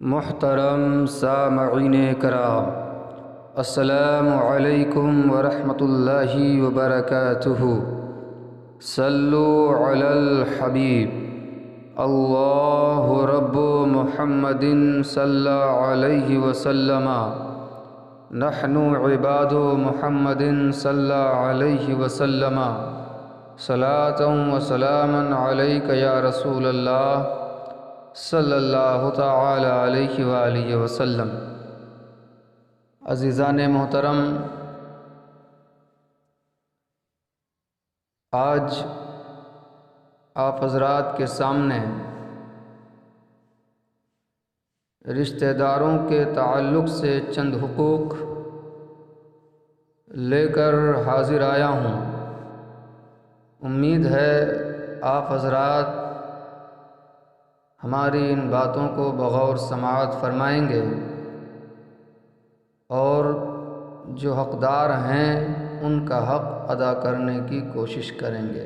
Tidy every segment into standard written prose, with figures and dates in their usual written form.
محترم سامعین کرام، السلام علیکم ورحمۃ اللہ وبرکاتہ۔ صلو علی الحبیب، اللہ رب محمد صلی علیہ وسلم، نحن عباد محمد صلی علیہ وسلم، صلاۃ و سلاما علیک یا رسول اللہ صلی اللہ تعالی علیہ وآلہ وسلم۔ عزیزان محترم، آج آپ حضرات کے سامنے رشتہ داروں کے تعلق سے چند حقوق لے کر حاضر آیا ہوں۔ امید ہے آپ حضرات ہماری ان باتوں کو بغور سماعت فرمائیں گے اور جو حقدار ہیں ان کا حق ادا کرنے کی کوشش کریں گے۔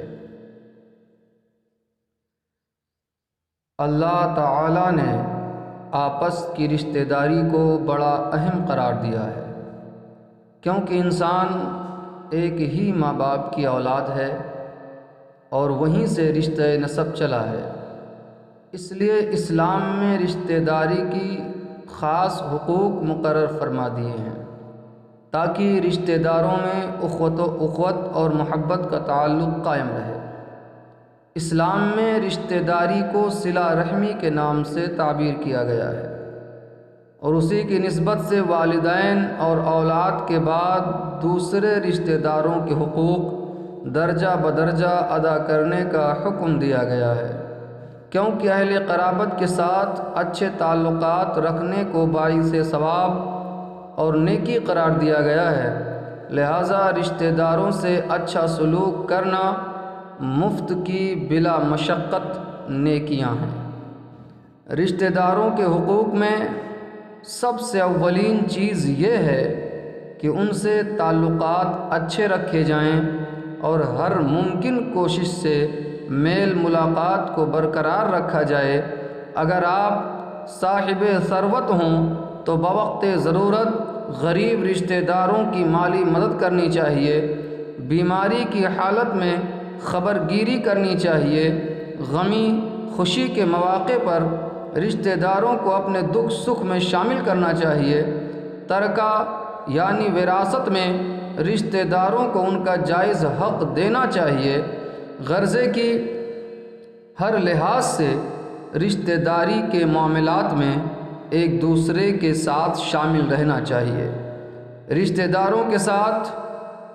اللہ تعالی نے آپس کی رشتہ داری کو بڑا اہم قرار دیا ہے، کیونکہ انسان ایک ہی ماں باپ کی اولاد ہے اور وہیں سے رشتہ نسب چلا ہے۔ اس لیے اسلام میں رشتہ داری کی خاص حقوق مقرر فرما دیے ہیں تاکہ رشتہ داروں میں اخوت اور محبت کا تعلق قائم رہے۔ اسلام میں رشتہ داری کو صلہ رحمی کے نام سے تعبیر کیا گیا ہے اور اسی کی نسبت سے والدین اور اولاد کے بعد دوسرے رشتہ داروں کے حقوق درجہ بدرجہ ادا کرنے کا حکم دیا گیا ہے، کیونکہ اہل قرابت کے ساتھ اچھے تعلقات رکھنے کو باعث ثواب اور نیکی قرار دیا گیا ہے۔ لہٰذا رشتہ داروں سے اچھا سلوک کرنا مفت کی بلا مشقت نیکیاں ہیں۔ رشتہ داروں کے حقوق میں سب سے اولین چیز یہ ہے کہ ان سے تعلقات اچھے رکھے جائیں اور ہر ممکن کوشش سے میل ملاقات کو برقرار رکھا جائے۔ اگر آپ صاحب ثروت ہوں تو بوقت ضرورت غریب رشتہ داروں کی مالی مدد کرنی چاہیے، بیماری کی حالت میں خبر گیری کرنی چاہیے، غمی خوشی کے مواقع پر رشتہ داروں کو اپنے دکھ سکھ میں شامل کرنا چاہیے، ترکہ یعنی وراثت میں رشتہ داروں کو ان کا جائز حق دینا چاہیے۔ غرضے کی ہر لحاظ سے رشتہ داری کے معاملات میں ایک دوسرے کے ساتھ شامل رہنا چاہیے۔ رشتہ داروں کے ساتھ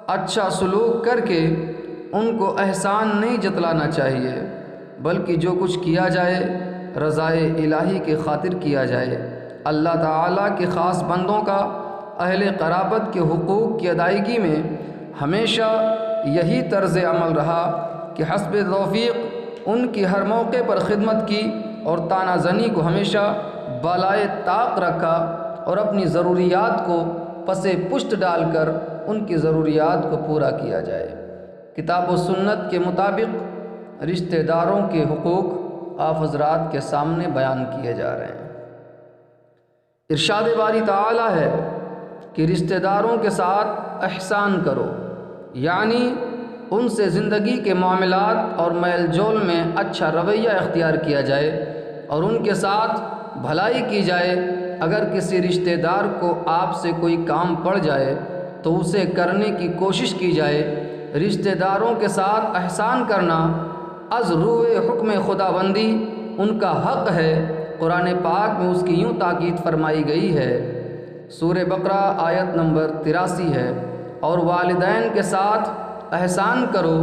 اچھا سلوک کر کے ان کو احسان نہیں جتلانا چاہیے، بلکہ جو کچھ کیا جائے رضائے الہی کی خاطر کیا جائے۔ اللہ تعالیٰ کے خاص بندوں کا اہل قرابت کے حقوق کی ادائیگی میں ہمیشہ یہی طرز عمل رہا کہ حسب توفیق ان کی ہر موقع پر خدمت کی اور تانہ زنی کو ہمیشہ بالائے طاق رکھا اور اپنی ضروریات کو پس پشت ڈال کر ان کی ضروریات کو پورا کیا جائے۔ کتاب و سنت کے مطابق رشتہ داروں کے حقوق آپ حضرات کے سامنے بیان کیے جا رہے ہیں۔ ارشاد باری تعالی ہے کہ رشتہ داروں کے ساتھ احسان کرو، یعنی ان سے زندگی کے معاملات اور میل جول میں اچھا رویہ اختیار کیا جائے اور ان کے ساتھ بھلائی کی جائے۔ اگر کسی رشتہ دار کو آپ سے کوئی کام پڑ جائے تو اسے کرنے کی کوشش کی جائے۔ رشتہ داروں کے ساتھ احسان کرنا از روئے حکم خداوندی ان کا حق ہے۔ قرآن پاک میں اس کی یوں تاکید فرمائی گئی ہے، سورہ بقرہ آیت نمبر 83 ہے، اور والدین کے ساتھ احسان کرو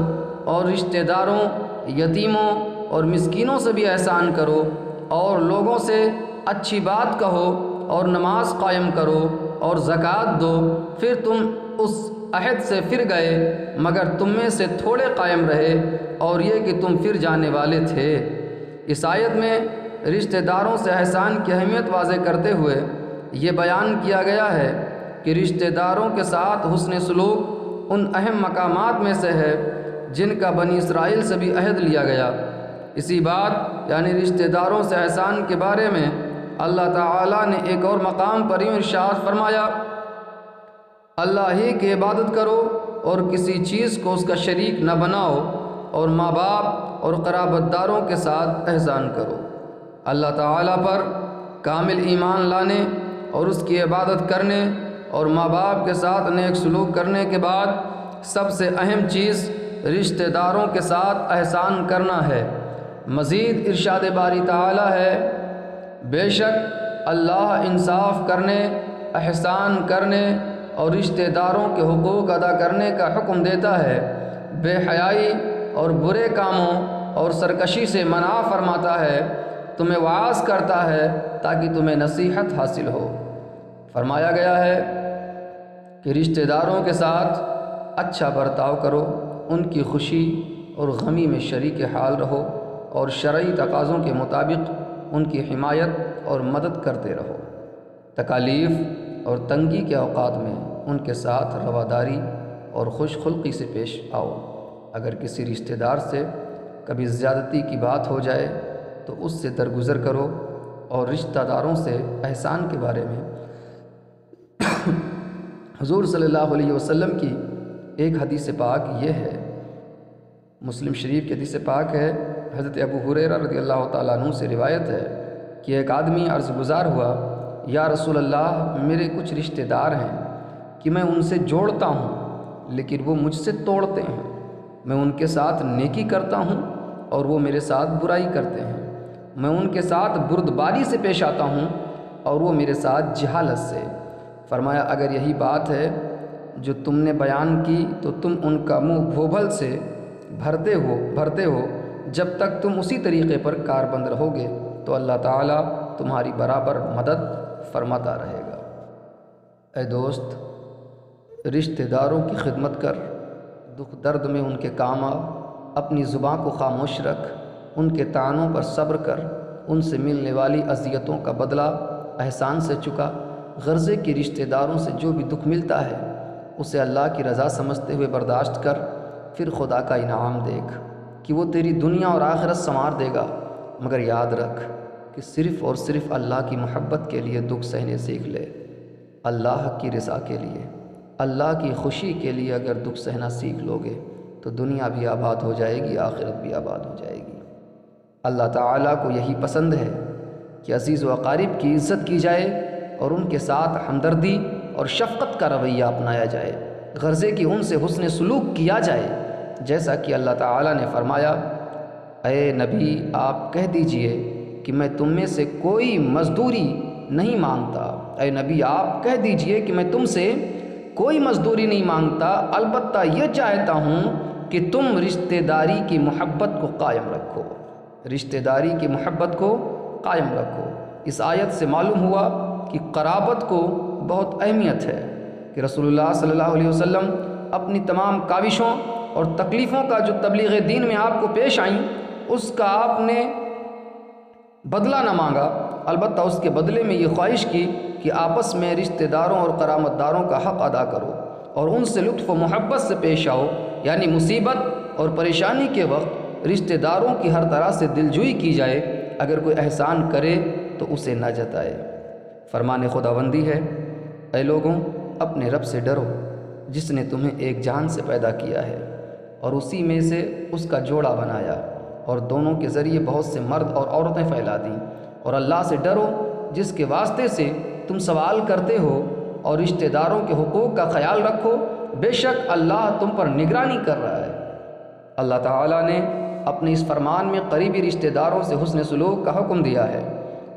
اور رشتہ داروں، یتیموں اور مسکینوں سے بھی احسان کرو اور لوگوں سے اچھی بات کہو اور نماز قائم کرو اور زکوٰۃ دو۔ پھر تم اس عہد سے پھر گئے مگر تم میں سے تھوڑے قائم رہے اور یہ کہ تم پھر جانے والے تھے۔ اس آیت میں رشتہ داروں سے احسان کی اہمیت واضح کرتے ہوئے یہ بیان کیا گیا ہے کہ رشتہ داروں کے ساتھ حسن سلوک ان اہم مقامات میں سے ہے جن کا بنی اسرائیل سے بھی عہد لیا گیا۔ اسی بات یعنی رشتہ داروں سے احسان کے بارے میں اللہ تعالیٰ نے ایک اور مقام پر یوں ارشاد فرمایا، اللہ ہی کی عبادت کرو اور کسی چیز کو اس کا شریک نہ بناؤ، اور ماں باپ اور قرابت داروں کے ساتھ احسان کرو۔ اللہ تعالیٰ پر کامل ایمان لانے اور اس کی عبادت کرنے اور ماں باپ کے ساتھ نیک سلوک کرنے کے بعد سب سے اہم چیز رشتہ داروں کے ساتھ احسان کرنا ہے۔ مزید ارشاد باری تعالیٰ ہے، بے شک اللہ انصاف کرنے، احسان کرنے اور رشتہ داروں کے حقوق ادا کرنے کا حکم دیتا ہے، بے حیائی اور برے کاموں اور سرکشی سے منع فرماتا ہے، تمہیں وعظ کرتا ہے تاکہ تمہیں نصیحت حاصل ہو۔ فرمایا گیا ہے کہ رشتہ داروں کے ساتھ اچھا برتاؤ کرو، ان کی خوشی اور غمی میں شریک حال رہو، اور شرعی تقاضوں کے مطابق ان کی حمایت اور مدد کرتے رہو۔ تکالیف اور تنگی کے اوقات میں ان کے ساتھ رواداری اور خوش خلقی سے پیش آؤ۔ اگر کسی رشتہ دار سے کبھی زیادتی کی بات ہو جائے تو اس سے درگزر کرو، اور رشتہ داروں سے احسان کے بارے میں حضور صلی اللہ علیہ وسلم کی ایک حدیث پاک یہ ہے، مسلم شریف کی حدیث پاک ہے، حضرت ابو ہریرہ رضی اللہ تعالیٰ عنہ سے روایت ہے کہ ایک آدمی عرض گزار ہوا، یا رسول اللہ، میرے کچھ رشتہ دار ہیں کہ میں ان سے جوڑتا ہوں لیکن وہ مجھ سے توڑتے ہیں، میں ان کے ساتھ نیکی کرتا ہوں اور وہ میرے ساتھ برائی کرتے ہیں، میں ان کے ساتھ بردباری سے پیش آتا ہوں اور وہ میرے ساتھ جہالت سے۔ فرمایا، اگر یہی بات ہے جو تم نے بیان کی تو تم ان کا منہ بھوبل سے بھرتے ہو، جب تک تم اسی طریقے پر کاربند رہو گے تو اللہ تعالیٰ تمہاری برابر مدد فرماتا رہے گا۔ اے دوست، رشتہ داروں کی خدمت کر، دکھ درد میں ان کے کام آ، اپنی زبان کو خاموش رکھ، ان کے طعنوں پر صبر کر، ان سے ملنے والی اذیتوں کا بدلہ احسان سے چکا۔ غرضے کی رشتہ داروں سے جو بھی دکھ ملتا ہے اسے اللہ کی رضا سمجھتے ہوئے برداشت کر، پھر خدا کا انعام دیکھ کہ وہ تیری دنیا اور آخرت سنوار دے گا۔ مگر یاد رکھ کہ صرف اور صرف اللہ کی محبت کے لیے دکھ سہنے سیکھ لے، اللہ کی رضا کے لیے، اللہ کی خوشی کے لیے اگر دکھ سہنا سیکھ لو گے تو دنیا بھی آباد ہو جائے گی، آخرت بھی آباد ہو جائے گی۔ اللہ تعالیٰ کو یہی پسند ہے کہ عزیز و اقارب کی عزت کی جائے اور ان کے ساتھ ہمدردی اور شفقت کا رویہ اپنایا جائے، غرضے کہ ان سے حسن سلوک کیا جائے، جیسا کہ اللہ تعالیٰ نے فرمایا، اے نبی آپ کہہ دیجئے کہ میں تم میں سے کوئی مزدوری نہیں مانگتا، اے نبی آپ کہہ دیجئے کہ میں تم سے کوئی مزدوری نہیں مانگتا، البتہ یہ چاہتا ہوں کہ تم رشتہ داری کی محبت کو قائم رکھو، رشتہ داری کی محبت کو قائم رکھو۔ اس آیت سے معلوم ہوا کہ قرابت کو بہت اہمیت ہے کہ رسول اللہ صلی اللہ علیہ وسلم اپنی تمام کاوشوں اور تکلیفوں کا جو تبلیغ دین میں آپ کو پیش آئیں اس کا آپ نے بدلہ نہ مانگا، البتہ اس کے بدلے میں یہ خواہش کی کہ آپس میں رشتہ داروں اور قرابت داروں کا حق ادا کرو اور ان سے لطف و محبت سے پیش آؤ، یعنی مصیبت اور پریشانی کے وقت رشتہ داروں کی ہر طرح سے دلجوئی کی جائے، اگر کوئی احسان کرے تو اسے نہ جتائے۔ فرمان خداوندی ہے، اے لوگوں اپنے رب سے ڈرو جس نے تمہیں ایک جان سے پیدا کیا ہے اور اسی میں سے اس کا جوڑا بنایا اور دونوں کے ذریعے بہت سے مرد اور عورتیں پھیلا دیں، اور اللہ سے ڈرو جس کے واسطے سے تم سوال کرتے ہو، اور رشتہ داروں کے حقوق کا خیال رکھو، بے شک اللہ تم پر نگرانی کر رہا ہے۔ اللہ تعالیٰ نے اپنے اس فرمان میں قریبی رشتہ داروں سے حسن سلوک کا حکم دیا ہے،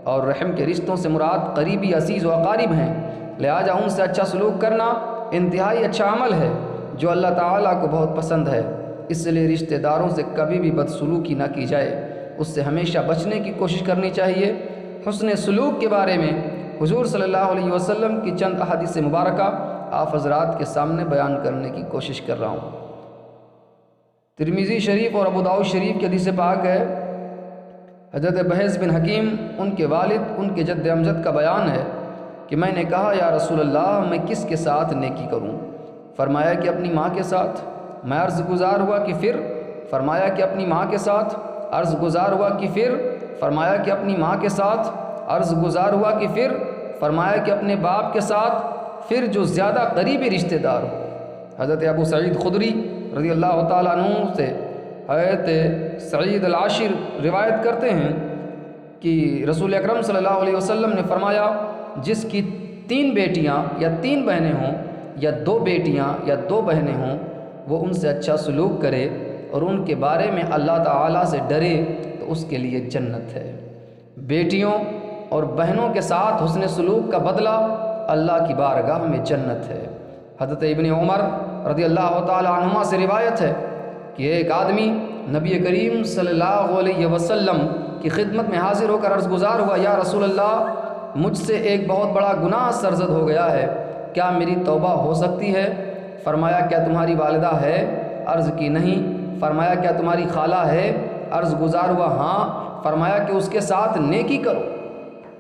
اور رحم کے رشتوں سے مراد قریبی عزیز و اقارب ہیں، لہٰذا ان سے اچھا سلوک کرنا انتہائی اچھا عمل ہے جو اللہ تعالیٰ کو بہت پسند ہے۔ اس لیے رشتہ داروں سے کبھی بھی بدسلوکی نہ کی جائے، اس سے ہمیشہ بچنے کی کوشش کرنی چاہیے۔ حسن سلوک کے بارے میں حضور صلی اللہ علیہ وسلم کی چند احادیث مبارکہ آپ حضرات کے سامنے بیان کرنے کی کوشش کر رہا ہوں۔ ترمذی شریف اور ابو داؤد شریف کی حدیث پاک ہے، حضرت بحیث بن حکیم ان کے والد ان کے جد امجد کا بیان ہے کہ میں نے کہا، یا رسول اللہ میں کس کے ساتھ نیکی کروں؟ فرمایا کہ اپنی ماں کے ساتھ۔ میں عرض گزار ہوا کہ پھر؟ فرمایا کہ اپنی ماں کے ساتھ۔ عرض گزار ہوا کہ پھر؟ فرمایا کہ اپنی ماں کے ساتھ۔ عرض گزار ہوا کہ پھر فرمایا کہ اپنے باپ کے ساتھ پھر جو زیادہ قریبی رشتہ دار ہو۔ حضرت ابو سعید خدری رضی اللہ تعالیٰ عنہ سے حضرت سعید العاشر روایت کرتے ہیں کہ رسول اکرم صلی اللہ علیہ وسلم نے فرمایا جس کی 3 بیٹیاں یا 3 بہنیں ہوں یا 2 بیٹیاں یا 2 بہنیں ہوں وہ ان سے اچھا سلوک کرے اور ان کے بارے میں اللہ تعالیٰ سے ڈرے تو اس کے لیے جنت ہے۔ بیٹیوں اور بہنوں کے ساتھ حسن سلوک کا بدلہ اللہ کی بارگاہ میں جنت ہے۔ حضرت ابن عمر رضی اللہ تعالی عنہما سے روایت ہے کہ ایک آدمی نبی کریم صلی اللہ علیہ وسلم کی خدمت میں حاضر ہو کر عرض گزار ہوا، یا رسول اللہ مجھ سے ایک بہت بڑا گناہ سرزد ہو گیا ہے، کیا میری توبہ ہو سکتی ہے؟ فرمایا کیا تمہاری والدہ ہے؟ عرض کی نہیں۔ فرمایا کیا تمہاری خالہ ہے؟ عرض گزار ہوا ہاں۔ فرمایا کہ اس کے ساتھ نیکی کرو،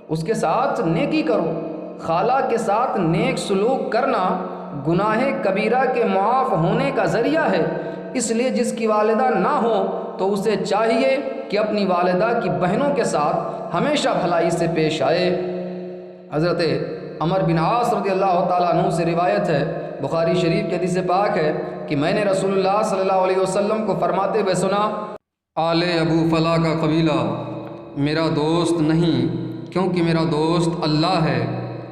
اس کے ساتھ نیکی کرو۔ خالہ کے ساتھ نیک سلوک کرنا گناہ کبیرہ کے معاف ہونے کا ذریعہ ہے، اس لیے جس کی والدہ نہ ہو تو اسے چاہیے کہ اپنی والدہ کی بہنوں کے ساتھ ہمیشہ بھلائی سے پیش آئے۔ حضرت عمر بن عاص رضی اللہ تعالیٰ عنہ سے روایت ہے، بخاری شریف کی حدیث پاک ہے کہ میں نے رسول اللہ صلی اللہ علیہ وسلم کو فرماتے ہوئے سنا، آل ابو فلاح کا قبیلہ میرا دوست نہیں، کیونکہ میرا دوست اللہ ہے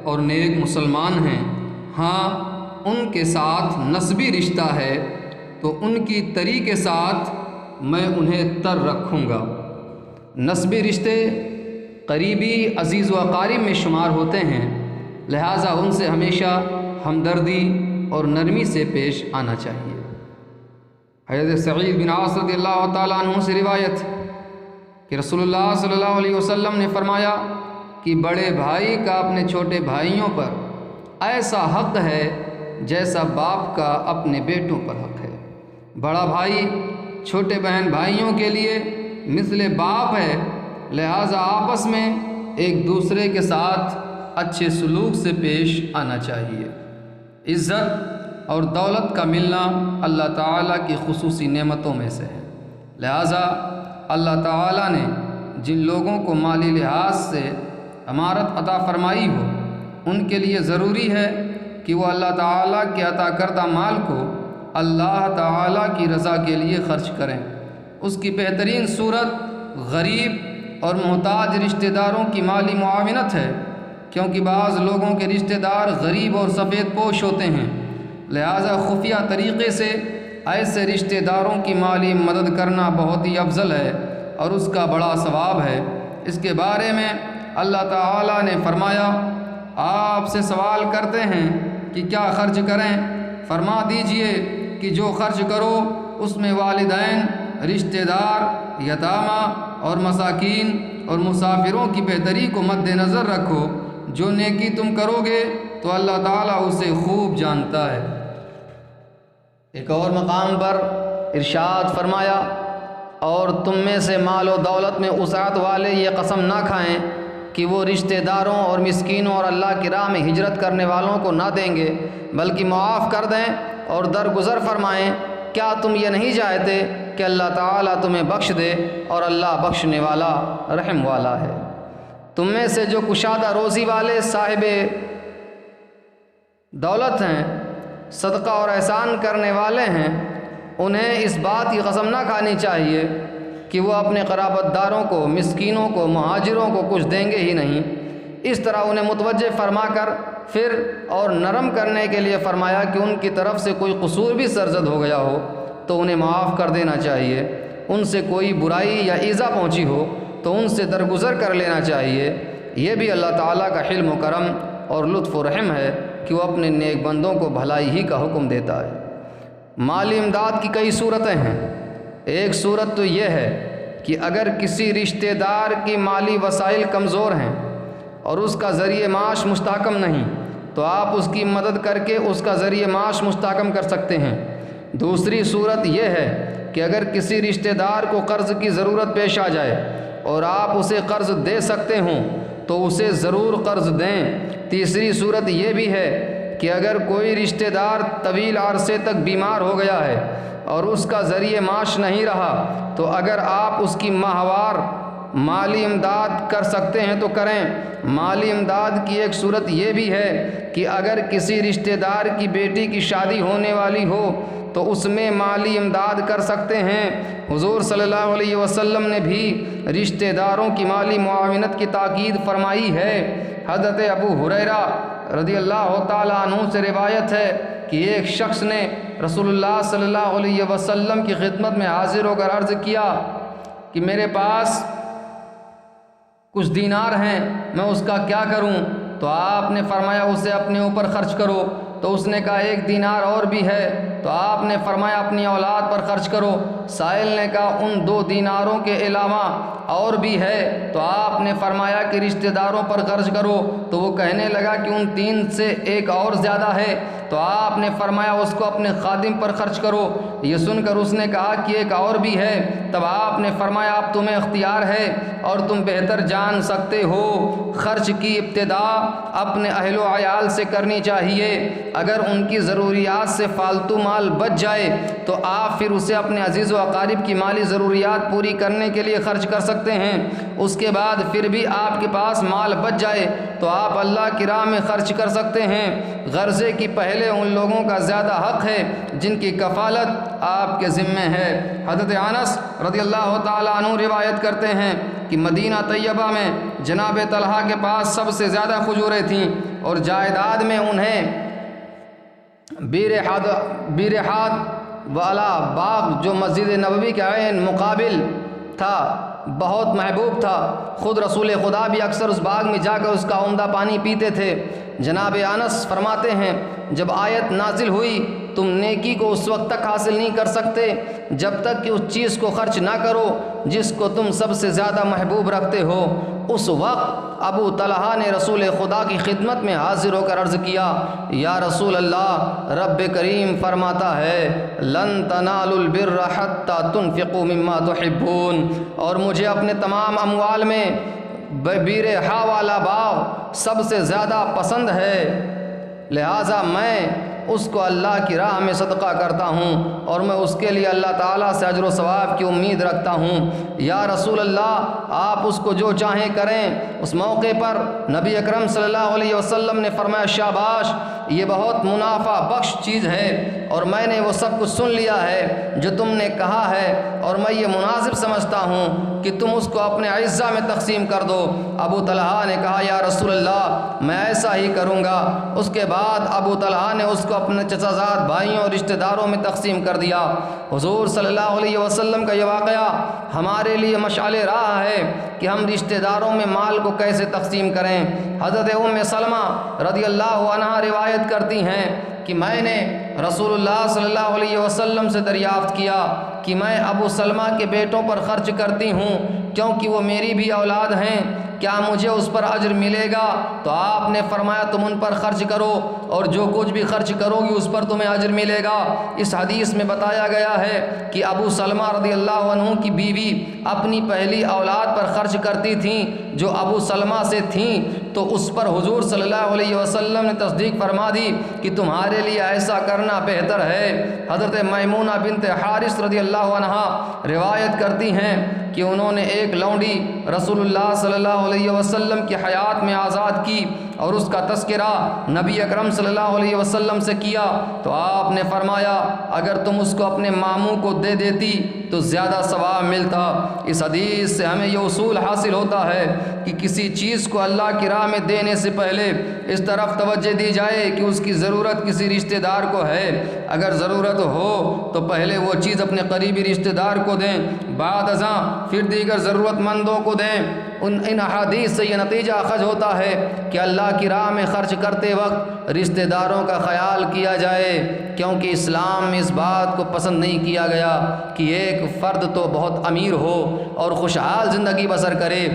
اور نیک مسلمان ہیں، ہاں ان کے ساتھ نسبی رشتہ ہے تو ان کی تری کے ساتھ میں انہیں تر رکھوں گا۔ نسبی رشتے قریبی عزیز و اقارب میں شمار ہوتے ہیں، لہٰذا ان سے ہمیشہ ہمدردی اور نرمی سے پیش آنا چاہیے۔ حضرت سعید بن عاص رضی اللہ تعالیٰ عنہ سے روایت کہ رسول اللہ صلی اللہ علیہ وسلم نے فرمایا کہ بڑے بھائی کا اپنے چھوٹے بھائیوں پر ایسا حق ہے جیسا باپ کا اپنے بیٹوں پر حق ہے۔ بڑا بھائی چھوٹے بہن بھائیوں کے لیے مثل باپ ہے، لہٰذا آپس میں ایک دوسرے کے ساتھ اچھے سلوک سے پیش آنا چاہیے۔ عزت اور دولت کا ملنا اللہ تعالیٰ کی خصوصی نعمتوں میں سے ہے، لہٰذا اللہ تعالیٰ نے جن لوگوں کو مالی لحاظ سے امارت عطا فرمائی ہو ان کے لیے ضروری ہے کہ وہ اللہ تعالیٰ کے عطا کردہ مال کو اللہ تعالیٰ کی رضا کے لیے خرچ کریں۔ اس کی بہترین صورت غریب اور محتاج رشتہ داروں کی مالی معاونت ہے، کیونکہ بعض لوگوں کے رشتہ دار غریب اور سفید پوش ہوتے ہیں، لہذا خفیہ طریقے سے ایسے رشتہ داروں کی مالی مدد کرنا بہت ہی افضل ہے اور اس کا بڑا ثواب ہے۔ اس کے بارے میں اللہ تعالیٰ نے فرمایا، آپ سے سوال کرتے ہیں کہ کیا خرچ کریں؟ فرما دیجئے کہ جو خرچ کرو اس میں والدین، رشتہ دار، یتامہ اور مساکین اور مسافروں کی بہتری کو مد نظر رکھو۔ جو نیکی تم کرو گے تو اللہ تعالیٰ اسے خوب جانتا ہے۔ ایک اور مقام پر ارشاد فرمایا، اور تم میں سے مال و دولت میں وسعت والے یہ قسم نہ کھائیں کہ وہ رشتہ داروں اور مسکینوں اور اللہ کی راہ میں ہجرت کرنے والوں کو نہ دیں گے، بلکہ معاف کر دیں اور درگزر فرمائیں۔ کیا تم یہ نہیں چاہتے کہ اللہ تعالیٰ تمہیں بخش دے، اور اللہ بخشنے والا رحم والا ہے۔ تم میں سے جو کشادہ روزی والے صاحب دولت ہیں، صدقہ اور احسان کرنے والے ہیں، انہیں اس بات کی قسم نہ کھانی چاہیے کہ وہ اپنے قرابت داروں کو، مسکینوں کو، مہاجروں کو کچھ دیں گے ہی نہیں۔ اس طرح انہیں متوجہ فرما کر پھر اور نرم کرنے کے لیے فرمایا کہ ان کی طرف سے کوئی قصور بھی سرزد ہو گیا ہو تو انہیں معاف کر دینا چاہیے، ان سے کوئی برائی یا ایذا پہنچی ہو تو ان سے درگزر کر لینا چاہیے۔ یہ بھی اللہ تعالیٰ کا حلم و کرم اور لطف و رحم ہے کہ وہ اپنے نیک بندوں کو بھلائی ہی کا حکم دیتا ہے۔ مالی امداد کی کئی صورتیں ہیں۔ ایک صورت تو یہ ہے کہ اگر کسی رشتہ دار کی مالی وسائل کمزور ہیں اور اس کا ذریعہ معاش مستحکم نہیں تو آپ اس کی مدد کر کے اس کا ذریعہ معاش مستحکم کر سکتے ہیں۔ دوسری صورت یہ ہے کہ اگر کسی رشتہ دار کو قرض کی ضرورت پیش آ جائے اور آپ اسے قرض دے سکتے ہوں تو اسے ضرور قرض دیں۔ تیسری صورت یہ بھی ہے کہ اگر کوئی رشتہ دار طویل عرصے تک بیمار ہو گیا ہے اور اس کا ذریعہ معاش نہیں رہا تو اگر آپ اس کی ماہوار مالی امداد کر سکتے ہیں تو کریں۔ مالی امداد کی ایک صورت یہ بھی ہے کہ اگر کسی رشتہ دار کی بیٹی کی شادی ہونے والی ہو تو اس میں مالی امداد کر سکتے ہیں۔ حضور صلی اللہ علیہ وسلم نے بھی رشتہ داروں کی مالی معاونت کی تاکید فرمائی ہے۔ حضرت ابو ہریرہ رضی اللہ تعالیٰ عنہ سے روایت ہے کہ ایک شخص نے رسول اللہ صلی اللہ علیہ وسلم کی خدمت میں حاضر ہو کر عرض کیا کہ میرے پاس کچھ دینار ہیں، میں اس کا کیا کروں؟ تو آپ نے فرمایا اسے اپنے اوپر خرچ کرو۔ تو اس نے کہا ایک دینار اور بھی ہے، تو آپ نے فرمایا اپنی اولاد پر خرچ کرو۔ سائل نے کہا ان 2 دیناروں کے علاوہ اور بھی ہے، تو آپ نے فرمایا کہ رشتہ داروں پر خرچ کرو۔ تو وہ کہنے لگا کہ ان 3 سے ایک اور زیادہ ہے، تو آپ نے فرمایا اس کو اپنے خادم پر خرچ کرو۔ یہ سن کر اس نے کہا کہ ایک اور بھی ہے، تب آپ نے فرمایا اب تمہیں اختیار ہے اور تم بہتر جان سکتے ہو، خرچ کی ابتدا اپنے اہل و عیال سے کرنی چاہیے۔ اگر ان کی ضروریات سے فالتو مال بچ جائے تو آپ پھر اسے اپنے عزیز و اقارب کی مالی ضروریات پوری کرنے کے لیے خرچ کر سکتے ہیں۔ اس کے بعد پھر بھی آپ کے پاس مال بچ جائے تو آپ اللہ کی راہ میں خرچ کر سکتے ہیں۔ غرضے کی پہلے ان لوگوں کا زیادہ حق ہے جن کی کفالت آپ کے ذمے ہے۔ حضرت انس رضی اللہ تعالیٰ عنہ روایت کرتے ہیں کہ مدینہ طیبہ میں جناب طلحہ کے پاس سب سے زیادہ کھجوریں تھیں اور جائیداد میں انہیں بیرحات والا باغ جو مسجد نبوی کے عین مقابل تھا بہت محبوب تھا۔ خود رسول خدا بھی اکثر اس باغ میں جا کر اس کا عمدہ پانی پیتے تھے۔ جناب انس فرماتے ہیں جب آیت نازل ہوئی تم نیکی کو اس وقت تک حاصل نہیں کر سکتے جب تک کہ اس چیز کو خرچ نہ کرو جس کو تم سب سے زیادہ محبوب رکھتے ہو۔ اس وقت ابو طلحہ نے رسول خدا کی خدمت میں حاضر ہو کر عرض کیا یا رسول اللہ، رب کریم فرماتا ہے لن تنالوا البر حتى تنفقوا مما تحبون، اور مجھے اپنے تمام اموال میں بیرحا والا باغ سب سے زیادہ پسند ہے، لہٰذا میں اس کو اللہ کی راہ میں صدقہ کرتا ہوں اور میں اس کے لیے اللہ تعالیٰ سے اجر و ثواب کی امید رکھتا ہوں۔ یا رسول اللہ، آپ اس کو جو چاہیں کریں۔ اس موقع پر نبی اکرم صلی اللہ علیہ وسلم نے فرمایا شاباش، یہ بہت منافع بخش چیز ہے اور میں نے وہ سب کچھ سن لیا ہے جو تم نے کہا ہے، اور میں یہ مناسب سمجھتا ہوں کہ تم اس کو اپنے اعزہ میں تقسیم کر دو۔ ابو طلحہ نے کہا یا رسول اللہ، میں ایسا ہی کروں گا۔ اس کے بعد ابو طلحہ نے اس کو اپنے چچا زاد بھائیوں اور رشتہ داروں میں تقسیم کر دیا۔ حضور صلی اللہ علیہ وسلم کا یہ واقعہ ہمارے لیے مشعل راہ ہے کہ ہم رشتہ داروں میں مال کو کیسے تقسیم کریں۔ حضرت ام سلمہ رضی اللہ عنہا روایت کرتی ہیں کہ میں نے رسول اللہ صلی اللہ علیہ وسلم سے دریافت کیا کہ میں ابو سلمہ کے بیٹوں پر خرچ کرتی ہوں کیونکہ وہ میری بھی اولاد ہیں، کیا مجھے اس پر اجر ملے گا؟ تو آپ نے فرمایا تم ان پر خرچ کرو اور جو کچھ بھی خرچ کرو گی اس پر تمہیں اجر ملے گا۔ اس حدیث میں بتایا گیا ہے کہ ابو سلمہ رضی اللہ عنہ کی بیوی اپنی پہلی اولاد پر خرچ کرتی تھیں جو ابو سلمہ سے تھیں، تو اس پر حضور صلی اللہ علیہ وسلم نے تصدیق فرما دی کہ تمہارے لیے ایسا کرنا بہتر ہے۔ حضرت میمونہ بنت حارث رضی اللہ عنہا روایت کرتی ہیں کہ انہوں نے ایک لونڈی رسول اللہ صلی اللہ علیہ وسلم کی حیات میں آزاد کی اور اس کا تذکرہ نبی اکرم صلی اللہ علیہ وسلم سے کیا تو آپ نے فرمایا اگر تم اس کو اپنے ماموں کو دے دیتی تو زیادہ ثواب ملتا۔ اس حدیث سے ہمیں یہ اصول حاصل ہوتا ہے کہ کسی چیز کو اللہ کی راہ میں دینے سے پہلے اس طرف توجہ دی جائے کہ اس کی ضرورت کسی رشتہ دار کو ہے۔ اگر ضرورت ہو تو پہلے وہ چیز اپنے قریبی رشتہ دار کو دیں، بعد ازاں پھر دیگر ضرورت مندوں کو دیں۔ ان احادیث سے یہ نتیجہ اخذ ہوتا ہے کہ اللہ کی راہ میں خرچ کرتے وقت رشتہ داروں کا خیال کیا جائے، کیونکہ اسلام میں اس بات کو پسند نہیں کیا گیا کہ ایک فرد تو بہت امیر ہو اور خوشحال زندگی بسر کرے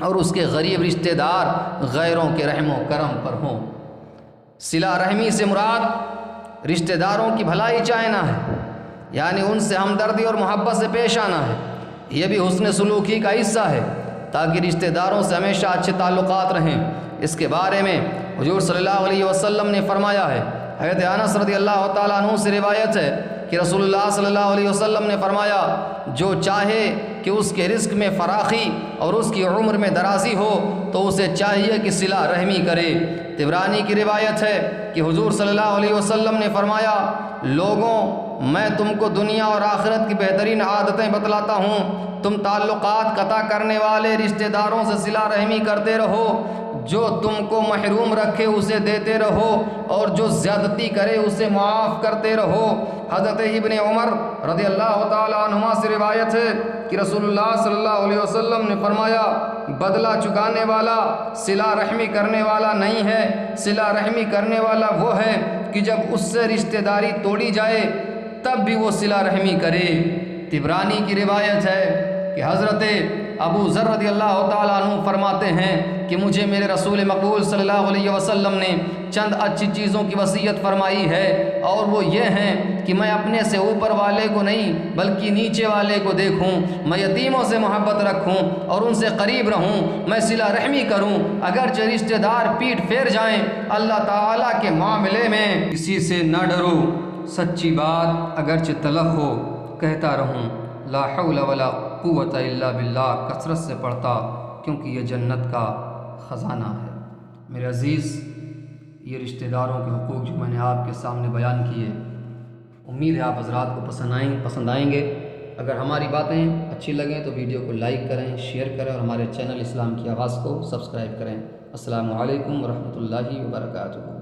اور اس کے غریب رشتہ دار غیروں کے رحم و کرم پر ہوں۔ صلہ رحمی سے مراد رشتہ داروں کی بھلائی چاہنا ہے، یعنی ان سے ہمدردی اور محبت سے پیش آنا ہے۔ یہ بھی حسن سلوکی کا حصہ ہے تاکہ رشتہ داروں سے ہمیشہ اچھے تعلقات رہیں۔ اس کے بارے میں حضور صلی اللہ علیہ وسلم نے فرمایا ہے، حضرت انس رضی اللہ تعالیٰ عنہ سے روایت ہے کہ رسول اللہ صلی اللہ علیہ وسلم نے فرمایا جو چاہے کہ کہ اس کے رزق میں فراخی اور اس کی عمر میں درازی ہو تو اسے چاہیے کہ صلہ رحمی کرے۔ طبرانی کی روایت ہے کہ حضور صلی اللہ علیہ وسلم نے فرمایا، لوگوں میں تم کو دنیا اور آخرت کی بہترین عادتیں بتلاتا ہوں، تم تعلقات قطع کرنے والے رشتہ داروں سے صلہ رحمی کرتے رہو، جو تم کو محروم رکھے اسے دیتے رہو، اور جو زیادتی کرے اسے معاف کرتے رہو۔ حضرت ابن عمر رضی اللہ تعالیٰ عنہما سے روایت ہے کہ رسول اللہ صلی اللہ علیہ وسلم نے فرمایا، بدلہ چکانے والا صلہ رحمی کرنے والا نہیں ہے، صلہ رحمی کرنے والا وہ ہے کہ جب اس سے رشتہ داری توڑی جائے تب بھی وہ صلہ رحمی کرے۔ طبرانی کی روایت ہے کہ حضرت ابو ذر رضی اللہ تعالیٰ عنہ فرماتے ہیں کہ مجھے میرے رسول مقبول صلی اللہ علیہ وسلم نے چند اچھی چیزوں کی وصیت فرمائی ہے، اور وہ یہ ہیں کہ میں اپنے سے اوپر والے کو نہیں بلکہ نیچے والے کو دیکھوں، میں یتیموں سے محبت رکھوں اور ان سے قریب رہوں، میں صلہ رحمی کروں، اگرچہ رشتہ دار پیٹ پھیر جائیں، اللہ تعالیٰ کے معاملے میں کسی سے نہ ڈرو، سچی بات اگرچہ تلخ ہو کہتا رہوں، لا حول ولا قوت الا باللہ کثرت سے پڑھتا، کیونکہ یہ جنت کا خزانہ ہے۔ میرے عزیز، یہ رشتہ داروں کے حقوق جو میں نے آپ کے سامنے بیان کیے، امید ہے آپ حضرات کو پسند آئیں گے۔ اگر ہماری باتیں اچھی لگیں تو ویڈیو کو لائک کریں، شیئر کریں اور ہمارے چینل اسلام کی آواز کو سبسکرائب کریں۔ السلام علیکم ورحمۃ اللہ وبرکاتہ۔